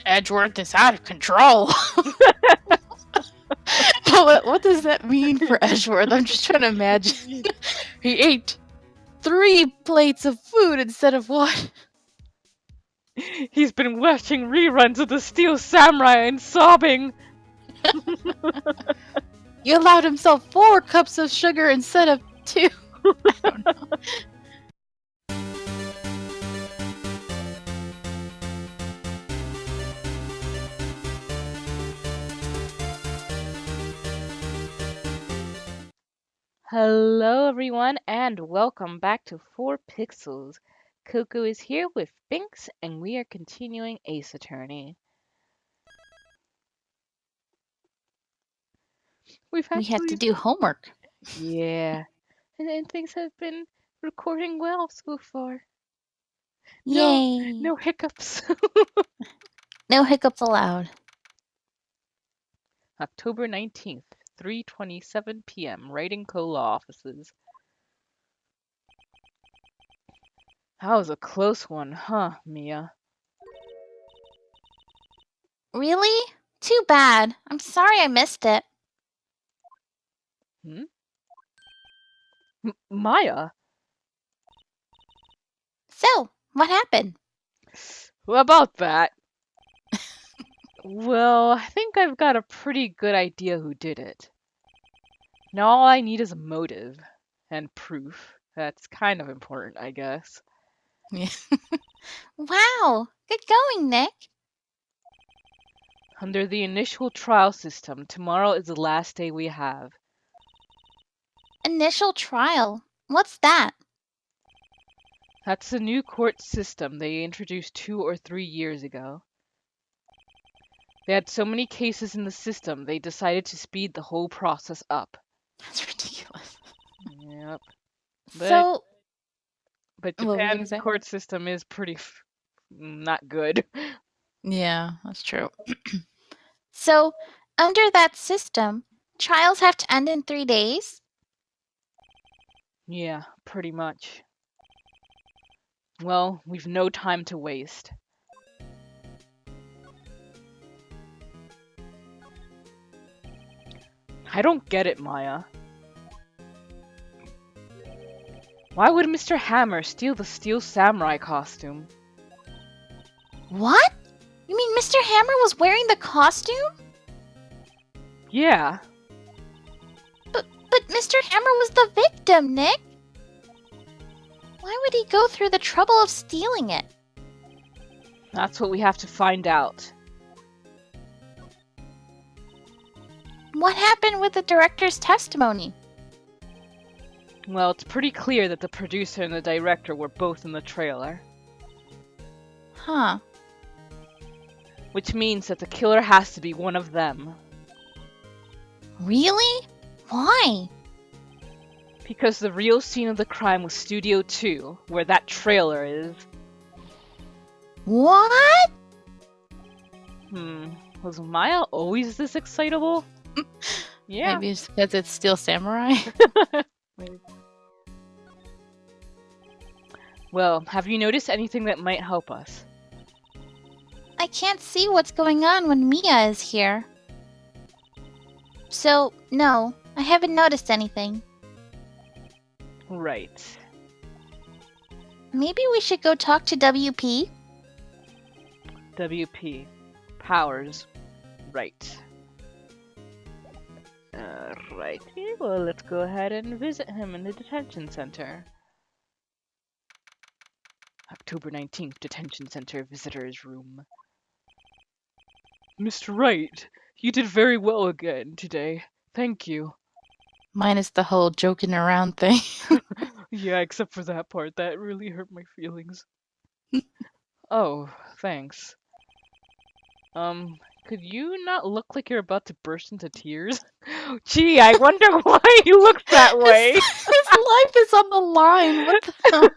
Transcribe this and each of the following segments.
Edgeworth is out of control. What does that mean for Edgeworth? I'm just trying to imagine. He ate 3 plates of food instead of 1. He's been watching reruns of the Steel Samurai and sobbing. You allowed himself 4 cups of sugar instead of 2. I don't know. Hello, everyone, and welcome back to 4pixels. Coco is here with Binks, and we are continuing Ace Attorney. We have to do homework. Yeah, and things have been recording well so far. Yay! No hiccups. No hiccups allowed. October 19th, 3:27 p.m. Writing Law offices. That was a close one, huh, Mia? Really? Too bad. I'm sorry I missed it. Maya? So, what happened? What about that? Well, I think I've got a pretty good idea who did it. Now all I need is a motive and proof. That's kind of important, I guess. Yeah. Wow! Good going, Nick. Under the initial trial system, tomorrow is the last day we have. Initial trial? What's that? That's the new court system they introduced 2 or 3 years ago. They had so many cases in the system, they decided to speed the whole process up. That's ridiculous. Yep. But what were you gonna Japan's say? court system is pretty not good. Yeah, that's true. So, under that system, trials have to end in 3 days? Yeah, pretty much. Well, we've no time to waste. I don't get it, Maya. Why would Mr. Hammer steal the Steel Samurai costume? What? You mean Mr. Hammer was wearing the costume? Yeah. But Mr. Hammer was the victim, Nick. Why would he go through the trouble of stealing it? That's what we have to find out. What happened with the director's testimony? Well, it's pretty clear that the producer and the director were both in the trailer. Huh. Which means that the killer has to be one of them. Really? Why? Because the real scene of the crime was Studio 2, where that trailer is. What? Was Maya always this excitable? Yeah. Maybe it's because it's Steel Samurai. Well, have you noticed anything that might help us? I can't see what's going on when Mia is here. So, no, I haven't noticed anything. Right. Maybe we should go talk to WP? WP. Powers. Right. Righty. Well, let's go ahead and visit him in the detention center. October 19th, detention center visitor's room. Mr. Wright, you did very well again today. Thank you. Minus the whole joking around thing. Yeah, except for that part. That really hurt my feelings. Oh, thanks. Could you not look like you're about to burst into tears? Gee, I wonder why he looks that way. His life is on the line. What the hell?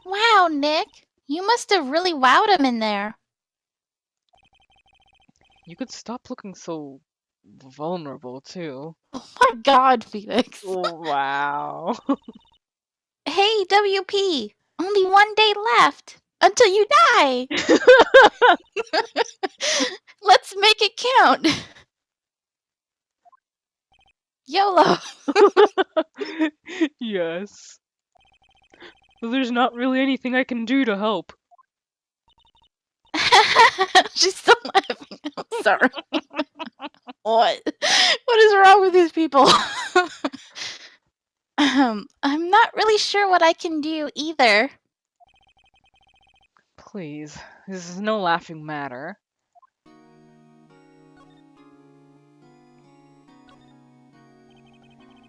Wow, Nick. You must have really wowed him in there. You could stop looking so vulnerable, too. Oh my god, Felix. Wow. Hey, WP. Only 1 day left. Until you die! Let's make it count! YOLO! Yes. But there's not really anything I can do to help. She's still laughing. I'm sorry. What? What is wrong with these people? I'm not really sure what I can do either. Please, this is no laughing matter.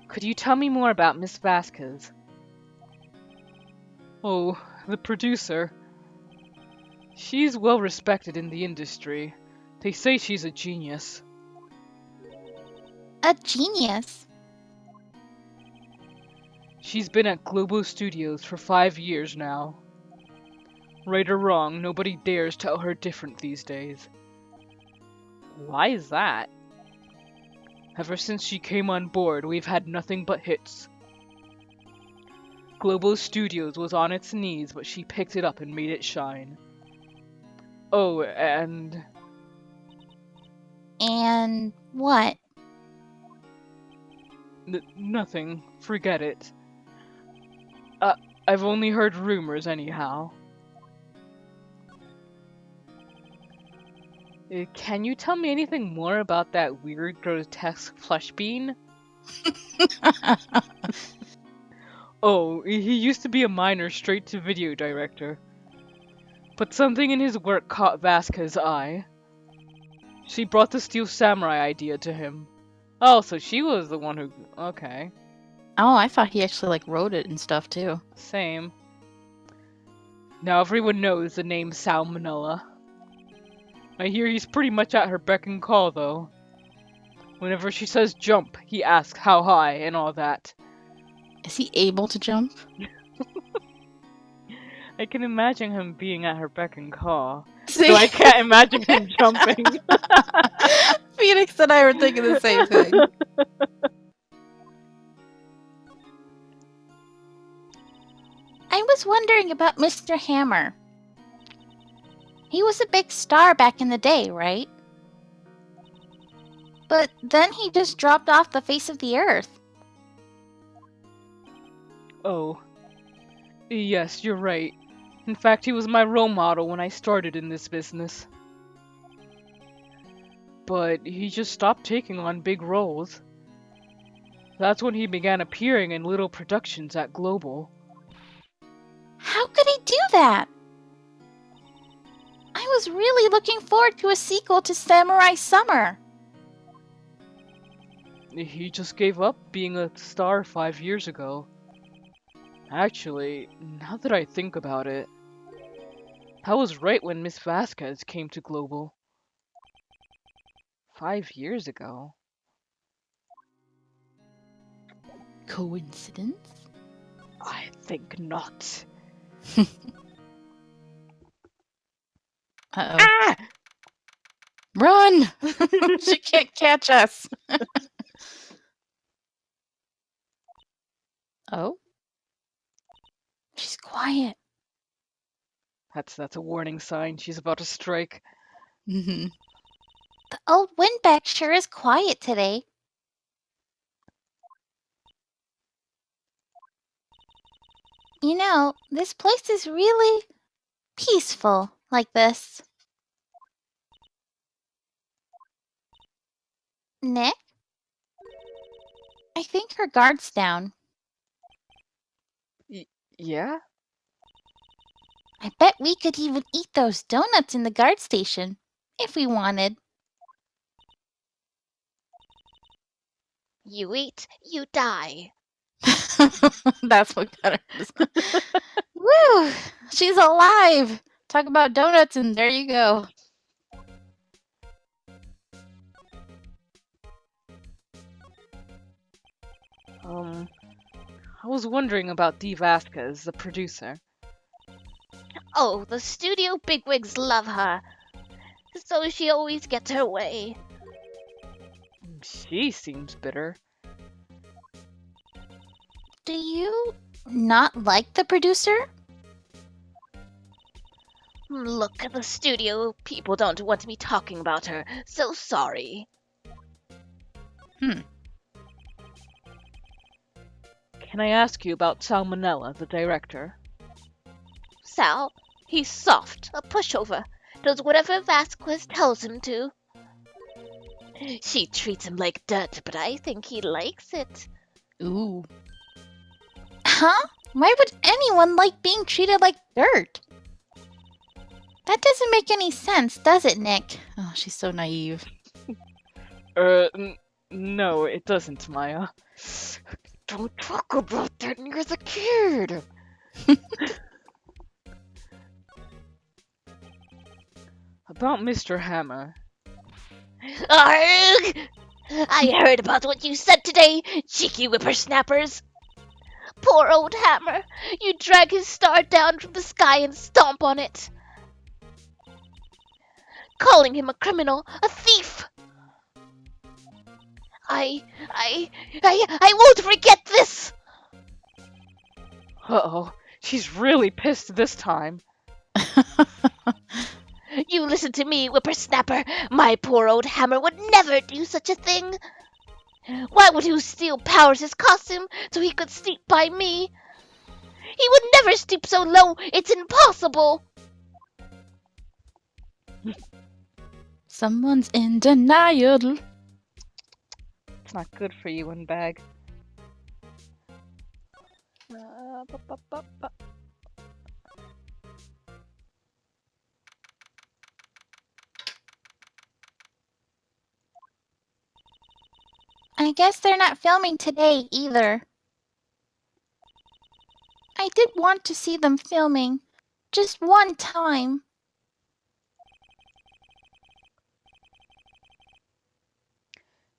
Could you tell me more about Miss Vasquez? Oh, the producer. She's well respected in the industry. They say she's a genius. A genius. She's been at Global Studios for 5 years now. Right or wrong, nobody dares tell her different these days. Why is that? Ever since she came on board, we've had nothing but hits. Global Studios was on its knees, but she picked it up and made it shine. Oh, and... And what? Nothing. Forget it. I've only heard rumors anyhow. Can you tell me anything more about that weird, grotesque flesh bean? Oh, he used to be a minor straight-to-video director. But something in his work caught Vasquez's eye. She brought the Steel Samurai idea to him. Oh, so she was the one who... Okay. Oh, I thought he actually like wrote it and stuff too. Same. Now everyone knows the name Salmonella. I hear he's pretty much at her beck and call, though. Whenever she says jump, he asks how high and all that. Is he able to jump? I can imagine him being at her beck and call. See? So I can't imagine him jumping. Phoenix and I were thinking the same thing. I was wondering about Mr. Hammer. He was a big star back in the day, right? But then he just dropped off the face of the earth. Oh. Yes, you're right. In fact, he was my role model when I started in this business. But he just stopped taking on big roles. That's when he began appearing in little productions at Global. How could he do that? I was really looking forward to a sequel to Samurai Summer. He just gave up being a star 5 years ago. Actually, now that I think about it, I was right when Miss Vasquez came to Global. 5 years ago. Coincidence? I think not. Uh-oh. Ah! Run! She can't catch us. Oh? She's quiet. That's a warning sign. She's about to strike. Mm-hmm. The old windbag sure is quiet today. You know, this place is really peaceful like this. Nick? I think her guard's down. Yeah? I bet we could even eat those donuts in the guard station, if we wanted. You eat, you die. That's what got her. Woo! She's alive! Talk about donuts and there you go. I was wondering about Dee Vasquez, the producer. Oh, the studio bigwigs love her. So she always gets her way. She seems bitter. Do you not like the producer? Look, at the studio people don't want me talking about her. So sorry. Hmm. Can I ask you about Salmonella, the director? Sal, he's soft, a pushover. Does whatever Vasquez tells him to. She treats him like dirt, but I think he likes it. Ooh. Huh? Why would anyone like being treated like dirt? That doesn't make any sense, does it, Nick? Oh, she's so naive. No, it doesn't, Maya. Don't talk about that near the kid. About Mr. Hammer. Arg! I heard about what you said today, cheeky whippersnappers. Poor old Hammer. You drag his star down from the sky and stomp on it. Calling him a criminal, a thief. I won't forget this! Uh-oh, she's really pissed this time. You listen to me, whippersnapper. My poor old Hammer would never do such a thing. Why would he steal Powers' costume so he could sneak by me? He would never stoop so low. It's impossible. Someone's in denial. It's not good for you, Windbag. I guess they're not filming today either. I did want to see them filming. Just one time.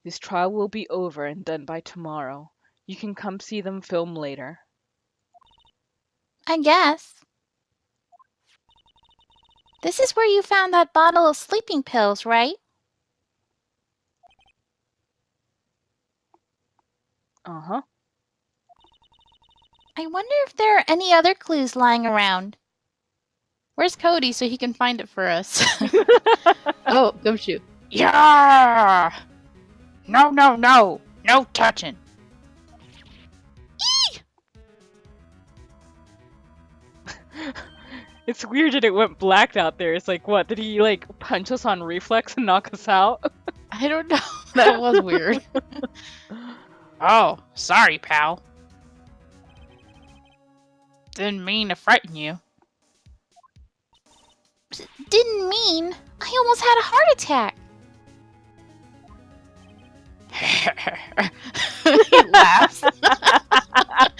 This trial will be over and done by tomorrow. You can come see them film later. I guess. This is where you found that bottle of sleeping pills, right? Uh-huh. I wonder if there are any other clues lying around. Where's Cody so he can find it for us? Oh, Gumshoe. Yeah! No, no, no! No touching! It's weird that it went black out there. It's like, what, did he, like, punch us on reflex and knock us out? I don't know. That was weird. Oh, sorry, pal. Didn't mean to frighten you. Didn't mean? I almost had a heart attack. He laughs.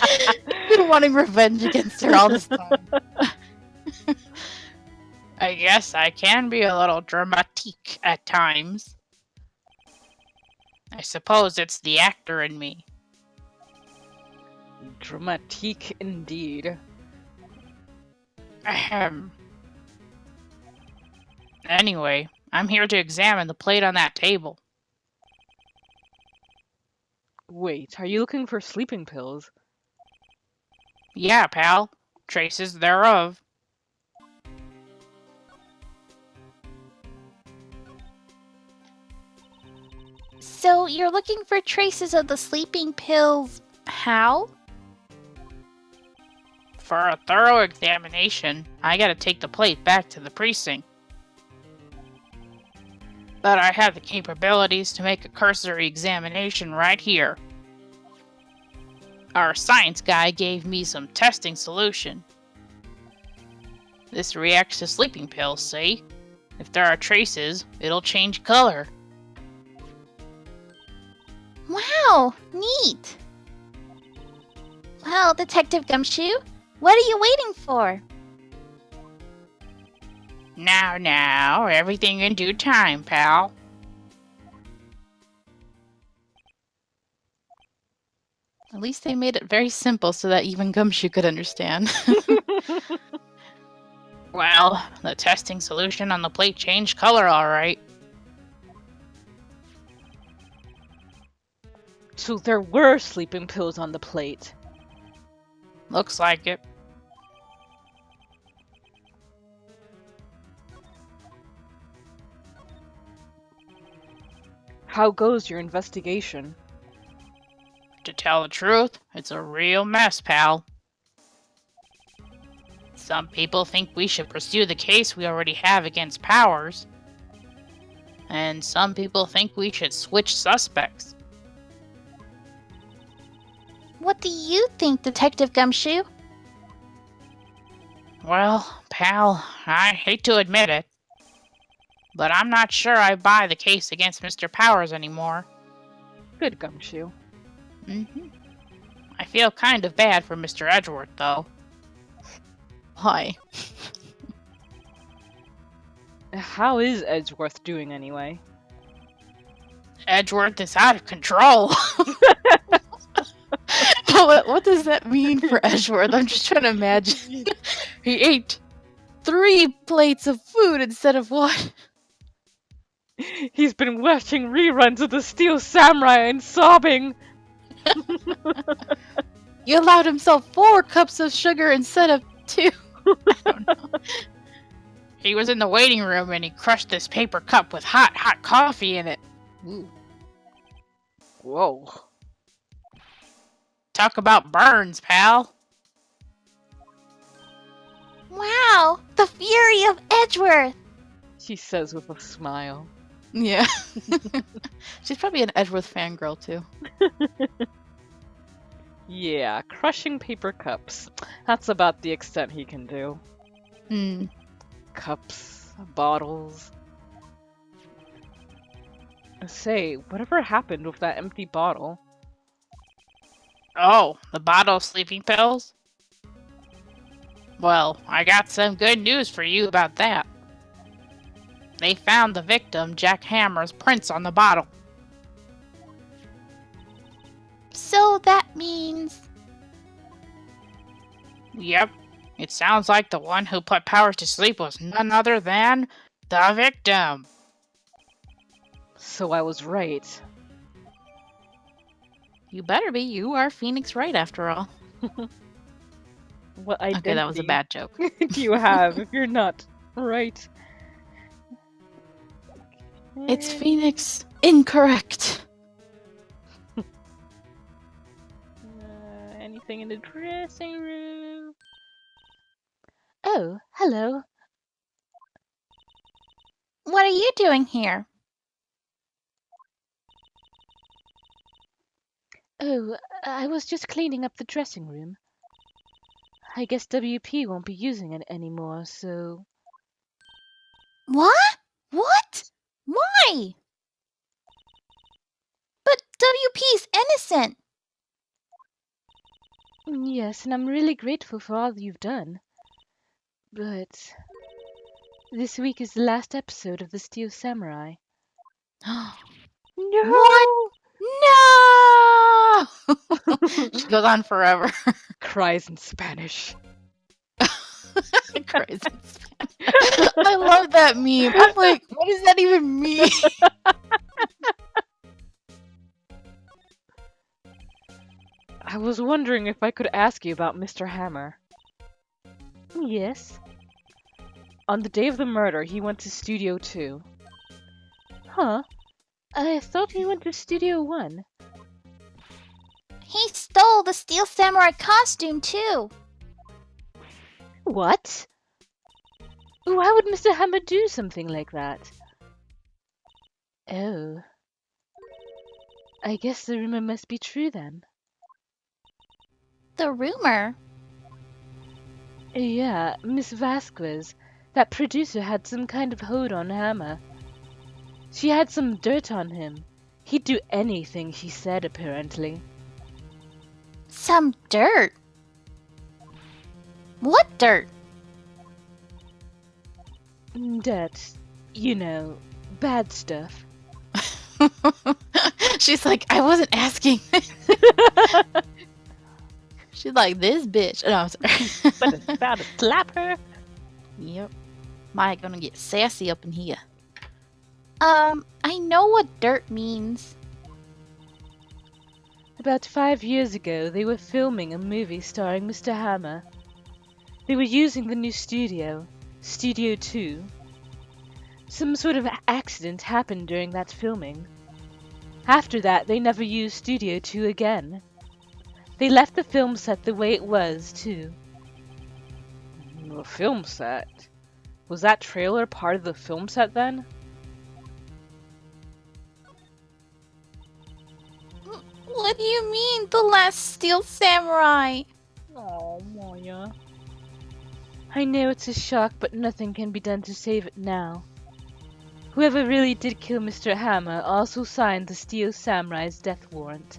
He's been wanting revenge against her all this time. I guess I can be a little dramatique at times. I suppose it's the actor in me. Dramatique indeed. Ahem. Anyway, I'm here to examine the plate on that table. Wait, are you looking for sleeping pills? Yeah, pal. Traces thereof. So, you're looking for traces of the sleeping pills. How? For a thorough examination, I gotta take the plate back to the precinct. But I have the capabilities to make a cursory examination right here. Our science guy gave me some testing solution. This reacts to sleeping pills, see? If there are traces, it'll change color. Wow, neat! Well, Detective Gumshoe, what are you waiting for? Now, everything in due time, pal. At least they made it very simple so that even Gumshoe could understand. Well, the testing solution on the plate changed color alright. So there were sleeping pills on the plate. Looks like it. How goes your investigation? To tell the truth, it's a real mess, pal. Some people think we should pursue the case we already have against Powers. And some people think we should switch suspects. What do you think, Detective Gumshoe? Well, pal, I hate to admit it, but I'm not sure I buy the case against Mr. Powers anymore. Good, Gumshoe. I feel kind of bad for Mr. Edgeworth, though. Why? How is Edgeworth doing anyway? Edgeworth is out of control. What does that mean for Edgeworth? I'm just trying to imagine. He ate 3 plates of food instead of 1. He's been watching reruns of the Steel Samurai and sobbing. He allowed himself 4 cups of sugar instead of 2. I don't know. He was in the waiting room and he crushed this paper cup with hot coffee in it. Ooh. Whoa. Talk about burns, pal. Wow, the fury of Edgeworth! She says with a smile. Yeah. She's probably an Edgeworth fangirl, too. Yeah, crushing paper cups. That's about the extent he can do. Cups, bottles. Say, whatever happened with that empty bottle? Oh, the bottle of sleeping pills? Well, I got some good news for you about that. They found the victim, Jack Hammer's prints on the bottle. So that means... Yep. It sounds like the one who put Powers to sleep was none other than the victim. So I was right. You better be. You are Phoenix Wright, after all. What identity Okay, that was a bad joke. do you have if you're not right? It's Phoenix. Incorrect. Anything in the dressing room? Oh, hello. What are you doing here? Oh, I was just cleaning up the dressing room. I guess WP won't be using it anymore, so... What? What? Why? But WP's innocent. Yes, and I'm really grateful for all you've done. But... this week is the last episode of the Steel Samurai. No! What? No! She goes on forever. Cries in Spanish. Crazy. I love that meme. I'm like, what does that even mean? I was wondering if I could ask you about Mr. Hammer. Yes. On the day of the murder, he went to Studio 2. Huh? I thought he went to Studio 1. He stole the Steel Samurai costume, too. What? Why would Mr. Hammer do something like that? Oh. I guess the rumor must be true then. The rumor? Yeah, Miss Vasquez, that producer had some kind of hold on Hammer. She had some dirt on him. He'd do anything she said, apparently. Some dirt? What dirt? Dirt. You know, bad stuff. She's like, I wasn't asking. She's like, this bitch. No, I'm sorry. But it's about to slap her. Yep. Maya gonna get sassy up in here. I know what dirt means. About 5 years ago, they were filming a movie starring Mr. Hammer. They were using the new studio, Studio 2. Some sort of accident happened during that filming. After that, they never used Studio 2 again. They left the film set the way it was, too. The film set? Was that trailer part of the film set then? What do you mean, The Last Steel Samurai? Oh, Maya. I know it's a shock, but nothing can be done to save it now. Whoever really did kill Mr. Hammer also signed the Steel Samurai's death warrant.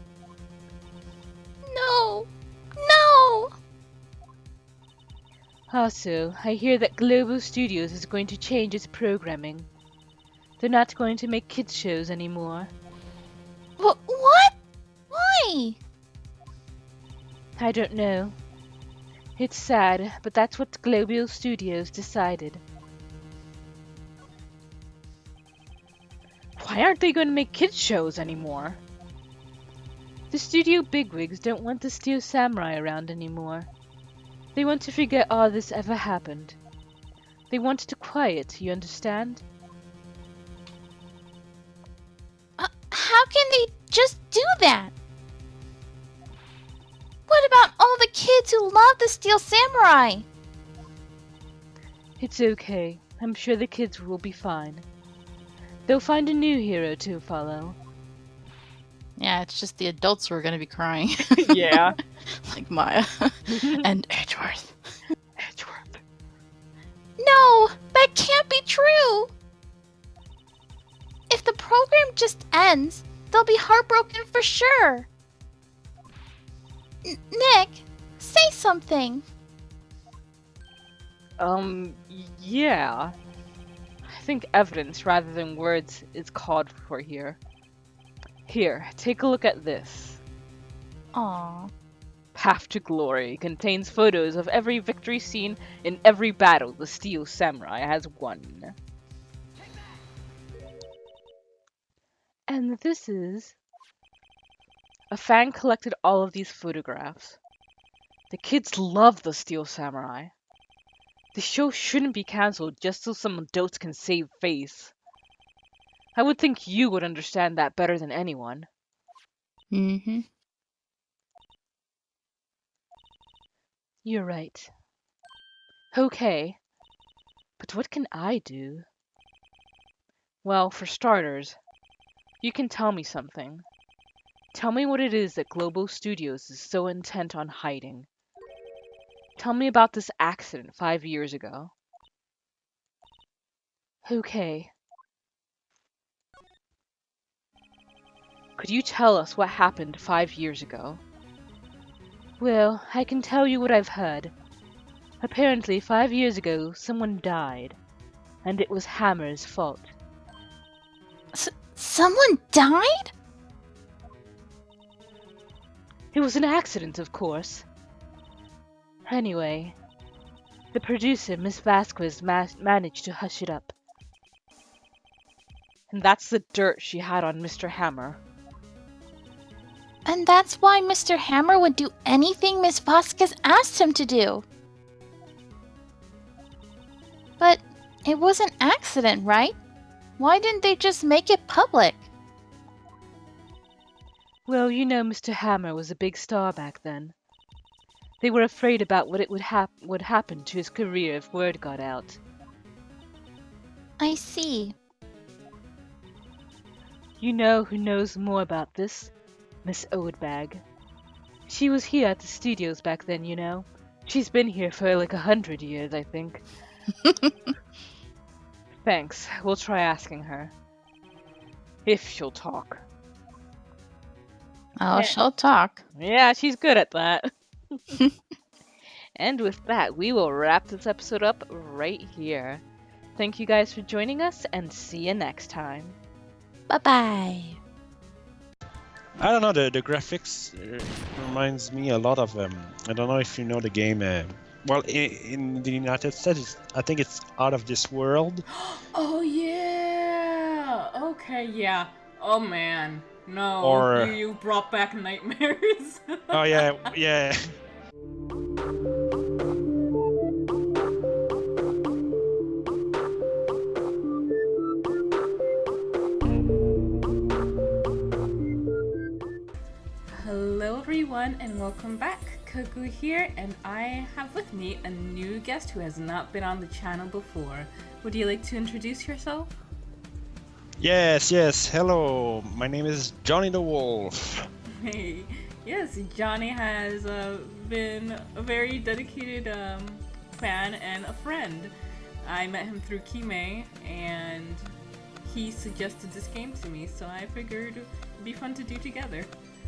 No! No! Also, I hear that Global Studios is going to change its programming. They're not going to make kids shows anymore. What? Why? I don't know. It's sad, but that's what Global Studios decided. Why aren't they going to make kids shows anymore? The studio bigwigs don't want the Steel Samurai around anymore. They want to forget all this ever happened. They want to quiet, you understand? How can they just do that? What about all the kids who love the Steel Samurai? It's okay. I'm sure the kids will be fine. They'll find a new hero to follow. Yeah, it's just the adults who are going to be crying. Yeah. Like Maya. And Edgeworth. Edgeworth. No! That can't be true! If the program just ends, they'll be heartbroken for sure. Nick, say something. Yeah. I think evidence rather than words is called for here. Here, take a look at this. Aw. Path to Glory contains photos of every victory scene in every battle the Steel Samurai has won. And this is... A fan collected all of these photographs. The kids love the Steel Samurai. The show shouldn't be cancelled just so some adults can save face. I would think you would understand that better than anyone. Mm-hmm. You're right. Okay. But what can I do? Well, for starters, you can tell me something. Tell me what it is that Global Studios is so intent on hiding. Tell me about this accident 5 years ago. Okay. Could you tell us what happened 5 years ago? Well, I can tell you what I've heard. Apparently, 5 years ago, someone died. And it was Hammer's fault. Someone died? It was an accident, of course. Anyway, the producer, Miss Vasquez, managed to hush it up. And that's the dirt she had on Mr. Hammer. And that's why Mr. Hammer would do anything Miss Vasquez asked him to do. But it was an accident, right? Why didn't they just make it public? Well, you know Mr. Hammer was a big star back then. They were afraid about what would happen to his career if word got out. I see. You know who knows more about this? Miss Oldbag. She was here at the studios back then, you know. She's been here for like 100 years, I think. Thanks. We'll try asking her. If she'll talk. Oh, Yeah. she'll talk. Yeah, she's good at that. And with that, we will wrap this episode up right here. Thank you guys for joining us, and see you next time. Bye-bye. I don't know, the graphics reminds me a lot of, I don't know if you know the game, well, in the United States, I think it's Out of This World. Oh yeah. Okay, yeah. Oh man. No. Or- you brought back nightmares. Oh yeah, yeah. everyone, and welcome back. Koku here, and I have with me a new guest who has not been on the channel before. Would you like to introduce yourself? Yes, yes. Hello, my name is Johnny the Wolf. Hey, yes, Johnny has been a very dedicated fan and a friend. I met him through Kime, and he suggested this game to me, so I figured it'd be fun to do together.